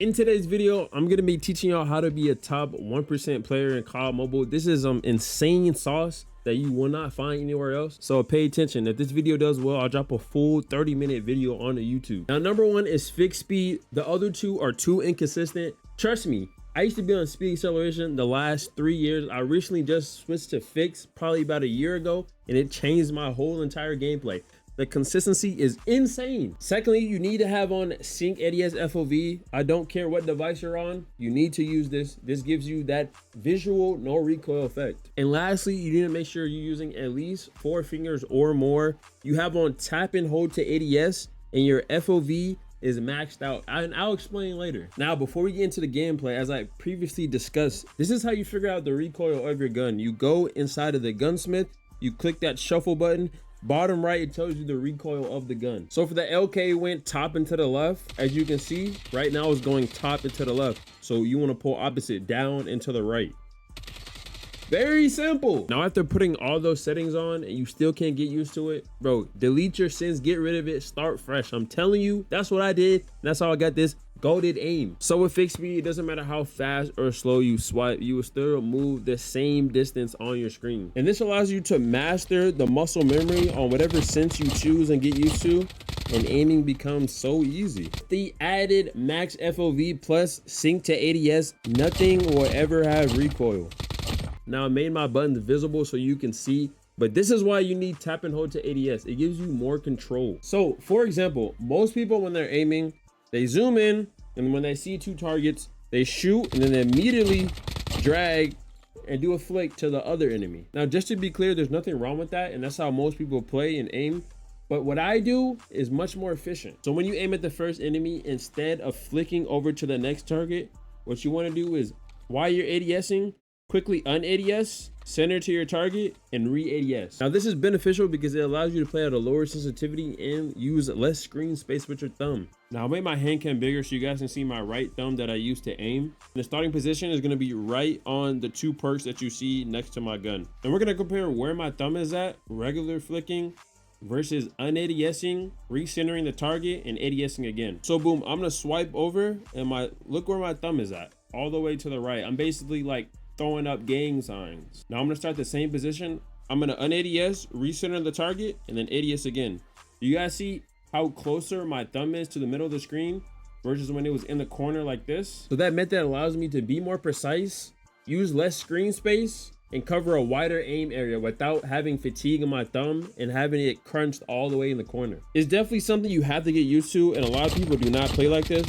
In today's video, I'm going to be teaching y'all how to be a top 1% player in Cod Mobile. This is insane sauce that you will not find anywhere else. So pay attention. If this video does well, I'll drop a full 30-minute video on the YouTube. Now, number one is fixed speed. The other two are too inconsistent. Trust me, I used to be on speed acceleration the last 3 years. I recently just switched to fixed probably about a year ago, and it changed my whole entire gameplay. The consistency is insane. Secondly, you need to have on sync ADS FOV. I don't care what device you're on, you need to use this. This gives you that visual no recoil effect. And lastly, you need to make sure you're using at least 4 fingers or more. You have on tap and hold to ADS, and your FOV is maxed out, and I'll explain later. Now, before we get into the gameplay, as I previously discussed, this is how you figure out the recoil of your gun. You go inside of the gunsmith, you click that shuffle button. Bottom right, it tells you the recoil of the gun. So for the LK, went top and to the left. As you can see, right now it's going top and to the left. So you want to pull opposite, down and to the right. Very simple. Now, after putting all those settings on and you still can't get used to it, bro, delete your sins, get rid of it, start fresh. I'm telling you, that's what I did. That's how I got this goated aim. So with fixed speed, it doesn't matter how fast or slow you swipe, you will still move the same distance on your screen. And this allows you to master the muscle memory on whatever sense you choose and get used to, and aiming becomes so easy. The added max FOV plus sync to ADS, nothing will ever have recoil. Now, I made my buttons visible so you can see, but this is why you need tap and hold to ADS. It gives you more control. So for example, most people when they're aiming, they zoom in, and when they see 2 targets, they shoot and then they immediately drag and do a flick to the other enemy. Now, just to be clear, there's nothing wrong with that, and that's how most people play and aim. But what I do is much more efficient. So when you aim at the first enemy, instead of flicking over to the next target, what you want to do is, while you're ADSing, quickly un-ADS, center to your target, and re-ADS. Now, this is beneficial because it allows you to play at a lower sensitivity and use less screen space with your thumb. Now, I made my hand cam bigger so you guys can see my right thumb that I use to aim. The starting position is going to be right on the 2 perks that you see next to my gun. And we're going to compare where my thumb is at, regular flicking versus un-ADSing, recentering the target, and ADSing again. So boom, I'm going to swipe over, and look where my thumb is at, all the way to the right. I'm basically like throwing up gang signs. Now I'm gonna start the same position. I'm gonna un-ADS, recenter the target, and then ADS again. Do you guys see how closer my thumb is to the middle of the screen versus when it was in the corner like this? So that method allows me to be more precise, use less screen space, and cover a wider aim area without having fatigue in my thumb and having it crunched all the way in the corner. It's definitely something you have to get used to, and a lot of people do not play like this.